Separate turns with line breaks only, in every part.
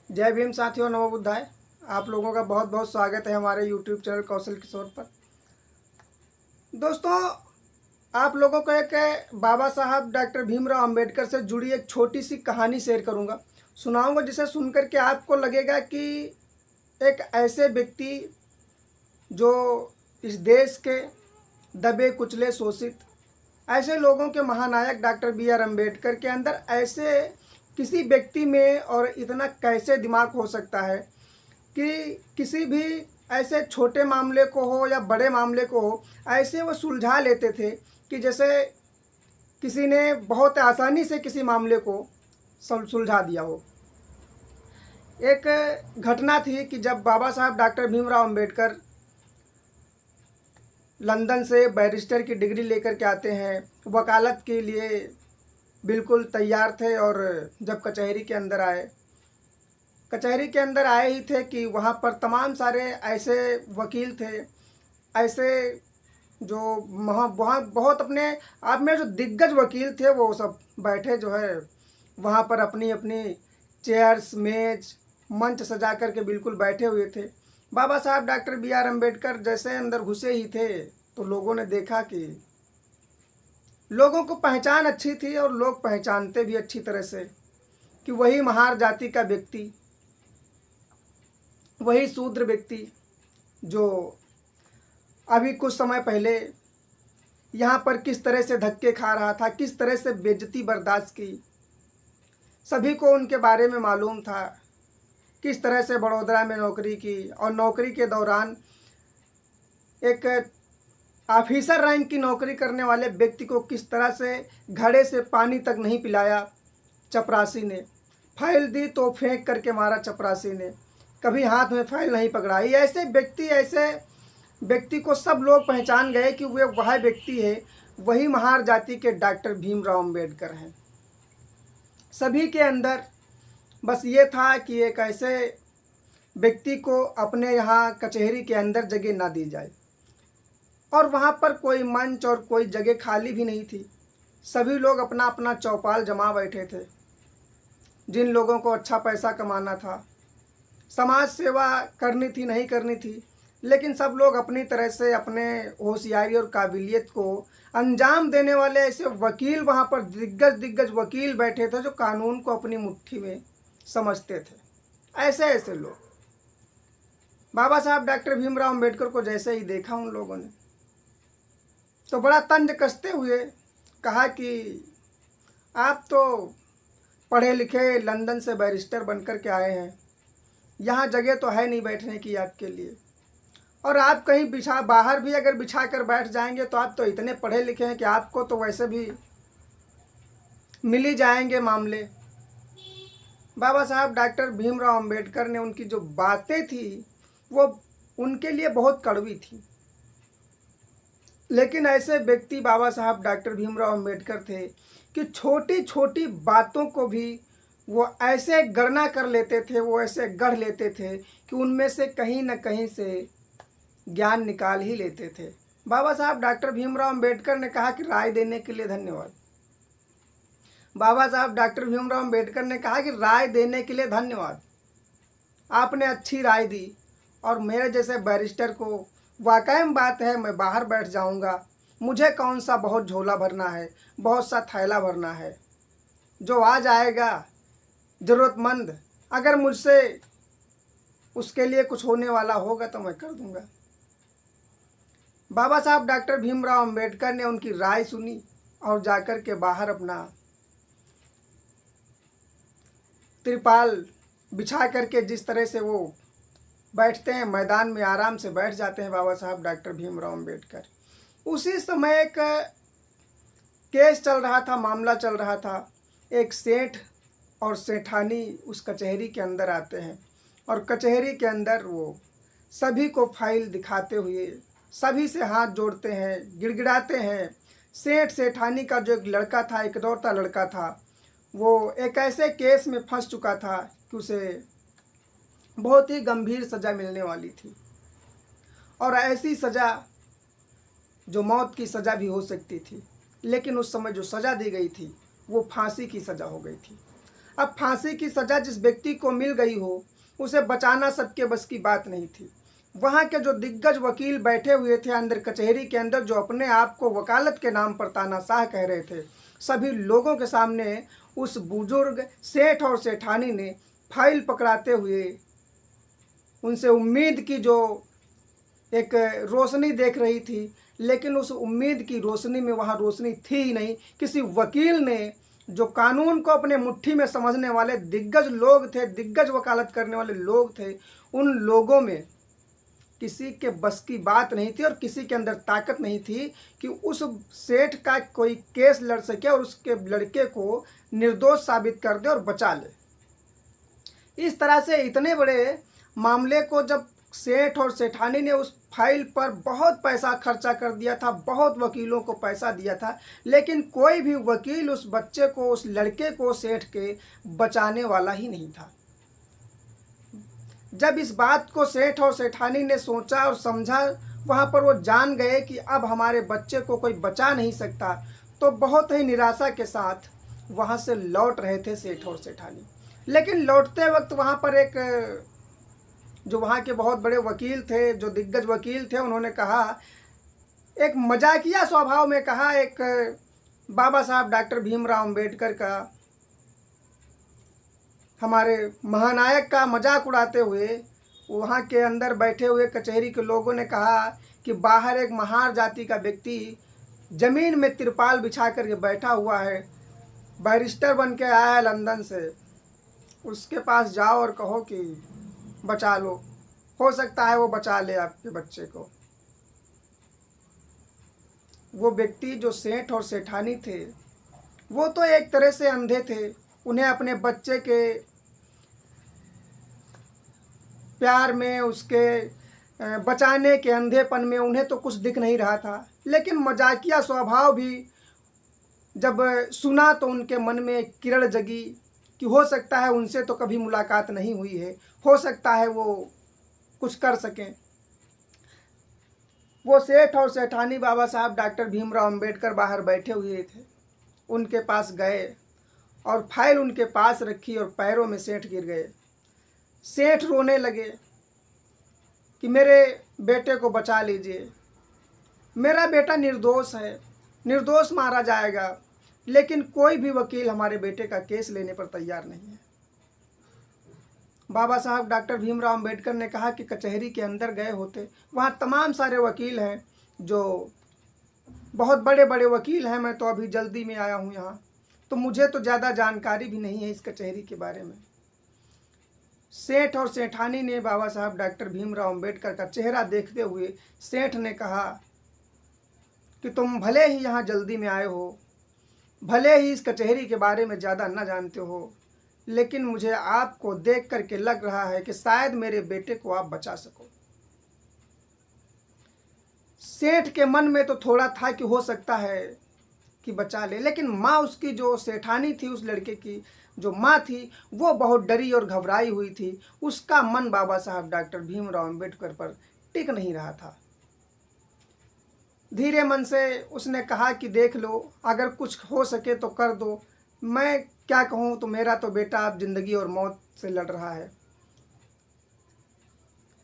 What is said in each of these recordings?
जय भीम साथियों, नमो बुद्धाय। आप लोगों का बहुत बहुत स्वागत है हमारे यूट्यूब चैनल कौशल किशोर पर। दोस्तों, आप लोगों को एक बाबा साहब डॉक्टर भीमराव अंबेडकर से जुड़ी एक छोटी सी कहानी शेयर करूंगा, सुनाऊंगा, जिसे सुनकर के आपको लगेगा कि एक ऐसे व्यक्ति जो इस देश के दबे कुचले शोषित ऐसे लोगों के महानायक डॉक्टर बी आर अम्बेडकर के अंदर ऐसे किसी व्यक्ति में और इतना कैसे दिमाग हो सकता है कि किसी भी ऐसे छोटे मामले को हो या बड़े मामले को हो, ऐसे वो सुलझा लेते थे कि जैसे किसी ने बहुत आसानी से किसी मामले को सुलझा दिया हो। एक घटना थी कि जब बाबा साहब डॉक्टर भीमराव अंबेडकर लंदन से बैरिस्टर की डिग्री लेकर के आते हैं, वकालत के लिए बिल्कुल तैयार थे, और जब कचहरी के अंदर आए ही थे कि वहाँ पर तमाम सारे ऐसे वकील थे, ऐसे जो वहाँ बहुत अपने आप में जो दिग्गज वकील थे, वो सब बैठे जो है वहाँ पर अपनी अपनी चेयर्स, मेज, मंच सजा करके बिल्कुल बैठे हुए थे। बाबा साहब डॉक्टर बी आर अम्बेडकर जैसे अंदर घुसे ही थे तो लोगों ने देखा कि लोगों को पहचान अच्छी थी और लोग पहचानते भी अच्छी तरह से कि वही महार जाति का व्यक्ति, वही शूद्र व्यक्ति जो अभी कुछ समय पहले यहाँ पर किस तरह से धक्के खा रहा था, किस तरह से बेइज्जती बर्दाश्त की, सभी को उनके बारे में मालूम था। किस तरह से बड़ौदा में नौकरी की और नौकरी के दौरान एक ऑफिसर रैंक की नौकरी करने वाले व्यक्ति को किस तरह से घड़े से पानी तक नहीं पिलाया चपरासी ने, फाइल दी तो फेंक करके मारा चपरासी ने, कभी हाथ में फाइल नहीं पकड़ाई। ऐसे व्यक्ति को सब लोग पहचान गए कि वे वह व्यक्ति है, वही महार जाति के डॉक्टर भीमराव अंबेडकर हैं। सभी के अंदर बस ये था कि एक ऐसे व्यक्ति को अपने यहाँ कचहरी के अंदर जगह ना दी जाए, और वहाँ पर कोई मंच और कोई जगह खाली भी नहीं थी। सभी लोग अपना अपना चौपाल जमा बैठे थे। जिन लोगों को अच्छा पैसा कमाना था, समाज सेवा करनी थी, नहीं करनी थी, लेकिन सब लोग अपनी तरह से अपने होशियारी और काबिलियत को अंजाम देने वाले ऐसे वकील, वहाँ पर दिग्गज वकील बैठे थे जो कानून को अपनी मुट्ठी में समझते थे। ऐसे ऐसे लोग बाबा साहब डॉक्टर भीमराव अंबेडकर को जैसे ही देखा उन लोगों ने तो बड़ा तंज कसते हुए कहा कि आप तो पढ़े लिखे लंदन से बैरिस्टर बनकर के आए हैं, यहाँ जगह तो है नहीं बैठने की आपके लिए, और आप कहीं बाहर भी अगर बिछा कर बैठ जाएंगे तो आप तो इतने पढ़े लिखे हैं कि आपको तो वैसे भी मिल ही जाएंगे मामले। बाबा साहब डॉक्टर भीमराव अंबेडकर ने उनकी जो बातें थी वो उनके लिए बहुत कड़वी थी, लेकिन ऐसे व्यक्ति बाबा साहब डॉक्टर भीमराव अंबेडकर थे कि छोटी छोटी बातों को भी वो ऐसे गणना कर लेते थे, वो ऐसे गढ़ लेते थे कि उनमें से कहीं न कहीं से ज्ञान निकाल ही लेते थे। बाबा साहब डॉक्टर भीमराव अंबेडकर ने कहा कि राय देने के लिए धन्यवाद। बाबा साहब डॉक्टर भीमराव अंबेडकर ने कहा कि राय देने के लिए धन्यवाद, आपने अच्छी राय दी, और मेरे जैसे बैरिस्टर को वाकई में बात है, मैं बाहर बैठ जाऊंगा, मुझे कौन सा बहुत झोला भरना है, बहुत सा थैला भरना है, जो आ जाएगा ज़रूरतमंद, अगर मुझसे उसके लिए कुछ होने वाला होगा तो मैं कर दूंगा। बाबा साहब डॉक्टर भीमराव अंबेडकर ने उनकी राय सुनी और जाकर के बाहर अपना त्रिपाल बिछा करके जिस तरह से वो बैठते हैं, मैदान में आराम से बैठ जाते हैं बाबा साहब डॉक्टर भीमराव अंबेडकर। उसी समय एक केस चल रहा था, मामला चल रहा था। एक सेठ और सेठानी उस कचहरी के अंदर आते हैं, और कचहरी के अंदर वो सभी को फाइल दिखाते हुए सभी से हाथ जोड़ते हैं, गिड़गिड़ाते हैं। सेठ सेठानी का जो एक लड़का था, एक दौड़ता लड़का था, वो एक ऐसे केस में फंस चुका था कि उसे बहुत ही गंभीर सज़ा मिलने वाली थी, और ऐसी सज़ा जो मौत की सज़ा भी हो सकती थी, लेकिन उस समय जो सज़ा दी गई थी वो फांसी की सज़ा हो गई थी। अब फांसी की सज़ा जिस व्यक्ति को मिल गई हो, उसे बचाना सबके बस की बात नहीं थी। वहाँ के जो दिग्गज वकील बैठे हुए थे अंदर कचहरी के अंदर, जो अपने आप को वकालत के नाम पर तानाशाह कह रहे थे, सभी लोगों के सामने उस बुजुर्ग सेठ और सेठानी ने फाइल पकड़ाते हुए उनसे उम्मीद की जो एक रोशनी देख रही थी, लेकिन उस उम्मीद की रोशनी में वहाँ रोशनी थी ही नहीं। किसी वकील ने, जो कानून को अपने मुट्ठी में समझने वाले दिग्गज लोग थे, दिग्गज वकालत करने वाले लोग थे, उन लोगों में किसी के बस की बात नहीं थी और किसी के अंदर ताकत नहीं थी कि उस सेठ का कोई केस लड़ सके और उसके लड़के को निर्दोष साबित कर दे और बचा ले। इस तरह से इतने बड़े मामले को जब सेठ और सेठानी ने उस फाइल पर बहुत पैसा खर्चा कर दिया था, बहुत वकीलों को पैसा दिया था, लेकिन कोई भी वकील उस बच्चे को, उस लड़के को सेठ के बचाने वाला ही नहीं था। जब इस बात को सेठ और सेठानी ने सोचा और समझा, वहाँ पर वो जान गए कि अब हमारे बच्चे को कोई बचा नहीं सकता, तो बहुत ही निराशा के साथ वहाँ से लौट रहे थे सेठ और सेठानी। लेकिन लौटते वक्त वहाँ पर एक जो वहाँ के बहुत बड़े वकील थे, जो दिग्गज वकील थे, उन्होंने कहा, एक मजाकिया स्वभाव में कहा, एक बाबा साहब डॉक्टर भीमराव अंबेडकर का, हमारे महानायक का मजाक उड़ाते हुए वहाँ के अंदर बैठे हुए कचहरी के लोगों ने कहा कि बाहर एक महार जाति का व्यक्ति ज़मीन में तिरपाल बिछा करके बैठा हुआ है, बैरिस्टर बन के आया है लंदन से, उसके पास जाओ और कहो कि बचा लो, हो सकता है वो बचा ले आपके बच्चे को। वो व्यक्ति जो सेठ और सेठानी थे, वो तो एक तरह से अंधे थे, उन्हें अपने बच्चे के प्यार में, उसके बचाने के अंधेपन में उन्हें तो कुछ दिख नहीं रहा था। लेकिन मजाकिया स्वभाव भी जब सुना तो उनके मन में एक किरण जगी कि हो सकता है उनसे तो कभी मुलाकात नहीं हुई है, हो सकता है वो कुछ कर सकें। वो सेठ और सेठानी बाबा साहब डॉक्टर भीमराव अंबेडकर बाहर बैठे हुए थे, उनके पास गए और फाइल उनके पास रखी और पैरों में सेठ गिर गए। सेठ रोने लगे कि मेरे बेटे को बचा लीजिए, मेरा बेटा निर्दोष है, निर्दोष मारा जाएगा, लेकिन कोई भी वकील हमारे बेटे का केस लेने पर तैयार नहीं है। बाबा साहब डॉक्टर भीमराव अंबेडकर ने कहा कि कचहरी के अंदर गए होते, वहाँ तमाम सारे वकील हैं, जो बहुत बड़े बड़े वकील हैं, मैं तो अभी जल्दी में आया हूँ यहाँ, तो मुझे तो ज़्यादा जानकारी भी नहीं है इस कचहरी के बारे में। सेठ और सेठानी ने बाबा साहब डॉक्टर भीमराव अंबेडकर का चेहरा देखते हुए सेठ ने कहा कि तुम भले ही यहाँ जल्दी में आए हो, भले ही इस कचहरी के बारे में ज़्यादा न जानते हो, लेकिन मुझे आपको देख करके लग रहा है कि शायद मेरे बेटे को आप बचा सको। सेठ के मन में तो थोड़ा था कि हो सकता है कि बचा ले, लेकिन माँ उसकी, जो सेठानी थी, उस लड़के की जो माँ थी, वो बहुत डरी और घबराई हुई थी। उसका मन बाबा साहब डॉक्टर भीमराव अंबेडकर पर टिक नहीं रहा था। धीरे मन से उसने कहा कि देख लो, अगर कुछ हो सके तो कर दो, मैं क्या कहूँ, तो मेरा तो बेटा अब ज़िंदगी और मौत से लड़ रहा है,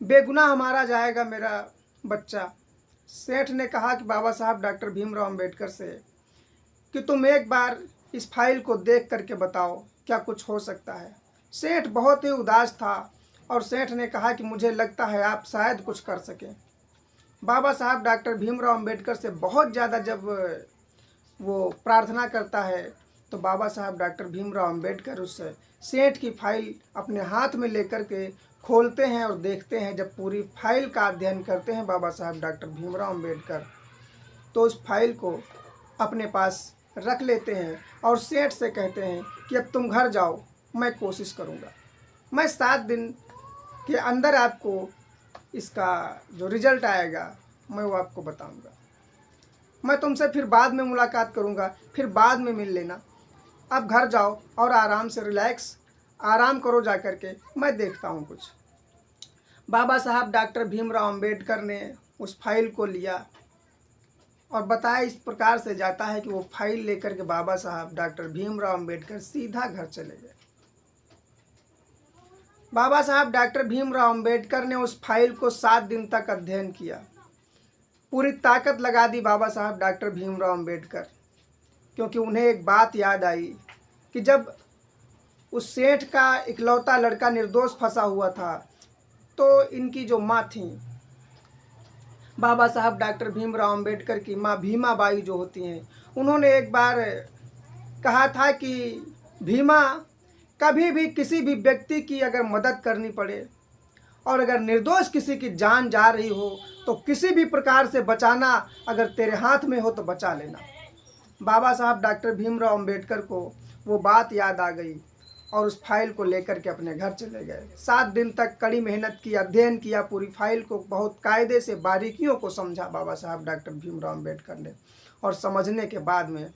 बेगुनाह मारा जाएगा मेरा बच्चा। सेठ ने कहा कि बाबा साहब डॉक्टर भीमराव अंबेडकर से कि तुम एक बार इस फाइल को देख करके बताओ, क्या कुछ हो सकता है। सेठ बहुत ही उदास था और सेठ ने कहा कि मुझे लगता है आप शायद कुछ कर सकें। बाबा साहब डॉक्टर भीमराव अंबेडकर से बहुत ज़्यादा जब वो प्रार्थना करता है, तो बाबा साहब डॉक्टर भीमराव अंबेडकर उस सेठ की फाइल अपने हाथ में लेकर के खोलते हैं और देखते हैं। जब पूरी फाइल का अध्ययन करते हैं बाबा साहब डॉक्टर भीमराव अंबेडकर, तो उस फाइल को अपने पास रख लेते हैं और सेठ से कहते हैं कि अब तुम घर जाओ, मैं कोशिश करूँगा, मैं 7 दिन के अंदर आपको इसका जो रिज़ल्ट आएगा मैं वो आपको बताऊँगा। मैं तुमसे फिर बाद में मुलाकात करूँगा, फिर बाद में मिल लेना। अब घर जाओ और आराम से रिलैक्स आराम करो जा कर के, मैं देखता हूँ कुछ। बाबा साहब डॉक्टर भीमराव अंबेडकर ने उस फाइल को लिया और बताया इस प्रकार से जाता है कि वो फाइल लेकर के बाबा साहब डॉक्टर भीमराव अंबेडकर सीधा घर चले गए। बाबा साहब डॉक्टर भीमराव अंबेडकर ने उस फाइल को 7 दिन तक अध्ययन किया। पूरी ताकत लगा दी बाबा साहब डॉक्टर भीमराव अंबेडकर, क्योंकि उन्हें एक बात याद आई कि जब उस सेठ का इकलौता लड़का निर्दोष फंसा हुआ था, तो इनकी जो माँ थी, बाबा साहब डॉक्टर भीमराव अंबेडकर की माँ भीमा बाई जो होती हैं, उन्होंने एक बार कहा था कि भीमा, कभी भी किसी भी व्यक्ति की अगर मदद करनी पड़े और अगर निर्दोष किसी की जान जा रही हो तो किसी भी प्रकार से बचाना अगर तेरे हाथ में हो तो बचा लेना। बाबा साहब डॉक्टर भीमराव अंबेडकर को वो बात याद आ गई और उस फाइल को लेकर के अपने घर चले गए। 7 दिन तक कड़ी मेहनत की, अध्ययन किया, पूरी फाइल को बहुत कायदे से बारीकियों को समझा बाबा साहब डॉक्टर भीमराव अंबेडकर ने। और समझने के बाद में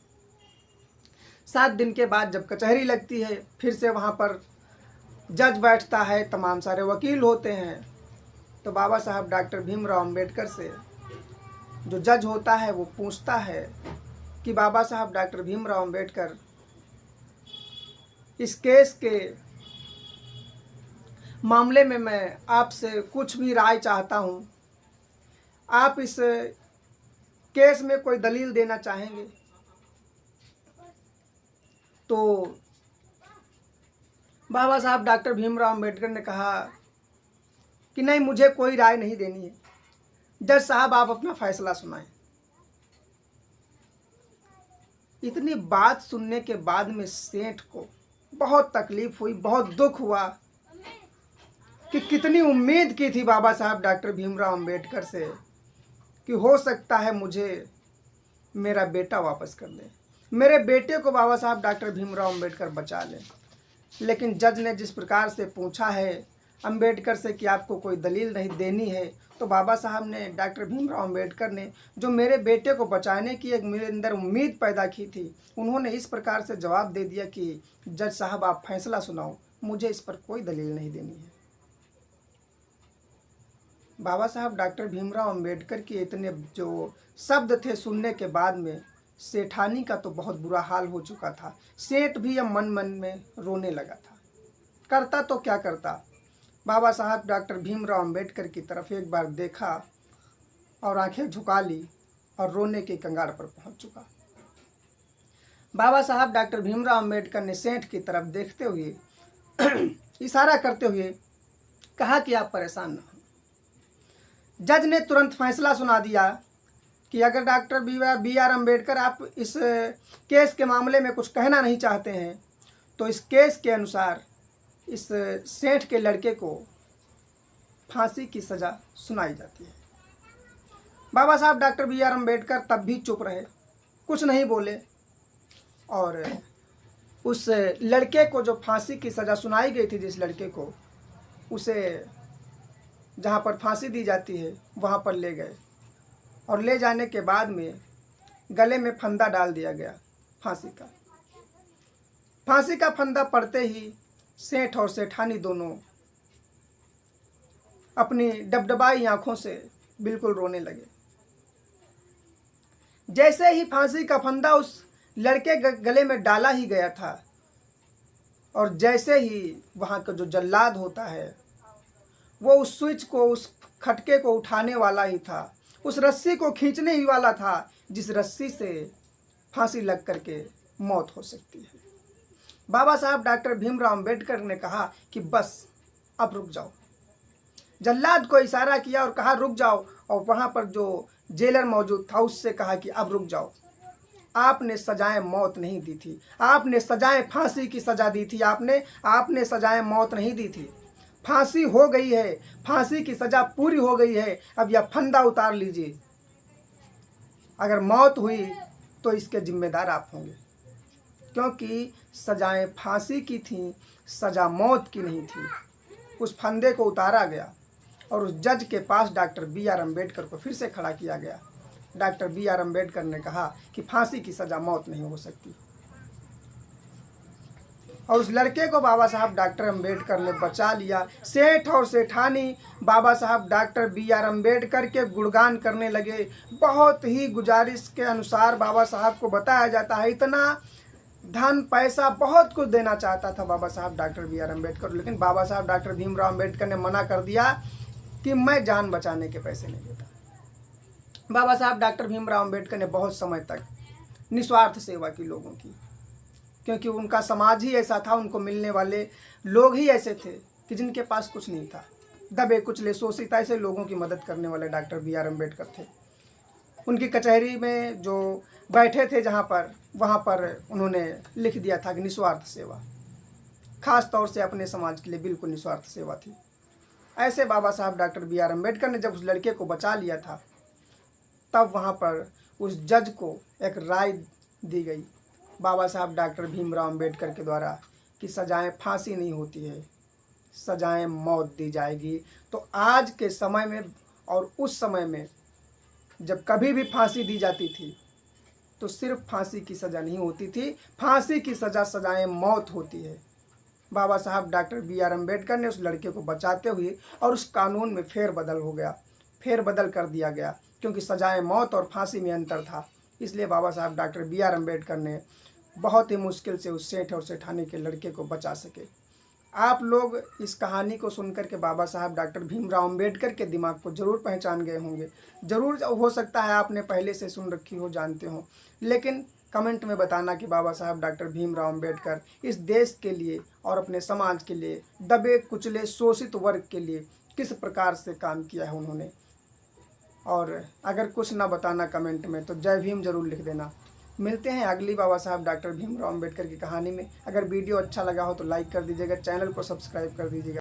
7 दिन के बाद जब कचहरी लगती है, फिर से वहाँ पर जज बैठता है, तमाम सारे वकील होते हैं, तो बाबा साहब डॉक्टर भीमराव अंबेडकर से जो जज होता है वो पूछता है कि बाबा साहब डॉक्टर भीमराव अंबेडकर, इस केस के मामले में मैं आपसे कुछ भी राय चाहता हूँ, आप इस केस में कोई दलील देना चाहेंगे? तो बाबा साहब डॉक्टर भीमराव अंबेडकर ने कहा कि नहीं, मुझे कोई राय नहीं देनी है, जज साहब आप अपना फैसला सुनाएं। इतनी बात सुनने के बाद में सेठ को बहुत तकलीफ हुई, बहुत दुख हुआ कि कितनी उम्मीद की थी बाबा साहब डॉक्टर भीमराव अंबेडकर से कि हो सकता है मुझे मेरा बेटा वापस कर दे, मेरे बेटे को बाबा साहब डॉक्टर भीमराव अंबेडकर बचा ले। लेकिन जज ने जिस प्रकार से पूछा है अंबेडकर से कि आपको कोई दलील नहीं देनी है, तो बाबा साहब ने, डॉक्टर भीमराव अंबेडकर ने, जो मेरे बेटे को बचाने की एक मेरे अंदर उम्मीद पैदा की थी, उन्होंने इस प्रकार से जवाब दे दिया कि जज साहब आप फैसला सुनाओ, मुझे इस पर कोई दलील नहीं देनी है। बाबा साहब डॉक्टर भीमराव अंबेडकर के इतने जो शब्द थे सुनने के बाद में सेठानी का तो बहुत बुरा हाल हो चुका था। सेठ भी अब मन मन में रोने लगा था। करता तो क्या करता, बाबा साहब डॉक्टर भीमराव अंबेडकर की तरफ एक बार देखा और आंखें झुका ली और रोने के कंगाल पर पहुंच चुका। बाबा साहब डॉक्टर भीमराव अंबेडकर ने सेठ की तरफ देखते हुए इशारा करते हुए कहा कि आप परेशान न हो। जज ने तुरंत फैसला सुना दिया कि अगर डॉक्टर बी आर अम्बेडकर आप इस केस के मामले में कुछ कहना नहीं चाहते हैं, तो इस केस के अनुसार इस सेठ के लड़के को फांसी की सज़ा सुनाई जाती है। बाबा साहब डॉक्टर बी आर अम्बेडकर तब भी चुप रहे, कुछ नहीं बोले, और उस लड़के को जो फांसी की सज़ा सुनाई गई थी, जिस लड़के को, उसे जहाँ पर फांसी दी जाती है वहाँ पर ले गए और ले जाने के बाद में गले में फंदा डाल दिया गया फांसी का। फांसी का फंदा पड़ते ही सेठ और सेठानी दोनों अपनी डबडबाई आंखों से बिल्कुल रोने लगे। जैसे ही फांसी का फंदा उस लड़के गले में डाला ही गया था, और जैसे ही वहाँ का जो जल्लाद होता है वो उस स्विच को, उस खटके को उठाने वाला ही था, उस रस्सी को खींचने ही वाला था जिस रस्सी से फांसी लग करके मौत हो सकती है। बाबा साहब डॉक्टर भीमराव अंबेडकर ने कहा कि बस अब रुक जाओ। जल्लाद को इशारा किया और कहा रुक जाओ, और वहाँ पर जो जेलर मौजूद था उससे कहा कि अब रुक जाओ, आपने सजाएं मौत नहीं दी थी, आपने सजाएं फांसी की सज़ा दी थी, आपने सजाएं मौत नहीं दी थी। फांसी हो गई है, फांसी की सज़ा पूरी हो गई है, अब यह फंदा उतार लीजिए। अगर मौत हुई तो इसके जिम्मेदार आप होंगे, क्योंकि सजाएं फांसी की थी, सज़ा मौत की नहीं थी। उस फंदे को उतारा गया और उस जज के पास डॉक्टर बी आर अम्बेडकर को फिर से खड़ा किया गया। डॉक्टर बी आर अम्बेडकर ने कहा कि फांसी की सज़ा मौत नहीं हो सकती, और उस लड़के को बाबा साहब डॉक्टर अम्बेडकर ने बचा लिया। सेठ और सेठानी बाबा साहब डॉक्टर बी आर अम्बेडकर के गुणगान करने लगे। बहुत ही गुजारिश के अनुसार बाबा साहब को बताया जाता है, इतना धन पैसा बहुत कुछ देना चाहता था बाबा साहब डॉक्टर बी आर अम्बेडकर, लेकिन बाबा साहब डॉक्टर भीमराव अम्बेडकर ने मना कर दिया कि मैं जान बचाने के पैसे नहीं देता। बाबा साहब डॉक्टर भीमराव अम्बेडकर ने बहुत समय तक निस्वार्थ सेवा की लोगों की, क्योंकि उनका समाज ही ऐसा था, उनको मिलने वाले लोग ही ऐसे थे कि जिनके पास कुछ नहीं था। दबे कुचले शोषित ऐसे लोगों की मदद करने वाले डॉक्टर बी आर अम्बेडकर थे। उनकी कचहरी में जो बैठे थे जहाँ पर, वहाँ पर उन्होंने लिख दिया था कि निस्वार्थ सेवा, खास तौर से अपने समाज के लिए बिल्कुल निस्वार्थ सेवा थी। ऐसे बाबा साहब डॉक्टर बी आर अम्बेडकर ने जब उस लड़के को बचा लिया था, तब वहाँ पर उस जज को एक राय दी गई बाबा साहब डॉक्टर भीमराव अम्बेडकर के द्वारा कि सजाएं फांसी नहीं होती है, सजाएं मौत दी जाएगी। तो आज के समय में और उस समय में जब कभी भी फांसी दी जाती थी तो सिर्फ फांसी की सज़ा नहीं होती थी, फांसी की सज़ा सजाएं मौत होती है। बाबा साहब डॉक्टर बी आर अम्बेडकर ने उस लड़के को बचाते हुए और उस कानून में फेरबदल कर दिया गया, क्योंकि सजाएं मौत और फांसी में अंतर था। इसलिए बाबा साहब डॉक्टर बी आर अम्बेडकर ने बहुत ही मुश्किल से उस सेठ और सेठानी के लड़के को बचा सके। आप लोग इस कहानी को सुनकर के बाबा साहब डॉक्टर भीमराव अम्बेडकर के दिमाग को ज़रूर पहचान गए होंगे। ज़रूर हो सकता है आपने पहले से सुन रखी हो, जानते हो, लेकिन कमेंट में बताना कि बाबा साहब डॉक्टर भीमराव अम्बेडकर इस देश के लिए और अपने समाज के लिए, दबे कुचले शोषित वर्ग के लिए किस प्रकार से काम किया है उन्होंने। और अगर कुछ ना बताना कमेंट में तो जय भीम ज़रूर लिख देना। मिलते हैं अगली बाबा साहब डॉक्टर भीमराव अम्बेडकर की कहानी में। अगर वीडियो अच्छा लगा हो तो लाइक कर दीजिएगा, चैनल को सब्सक्राइब कर दीजिएगा।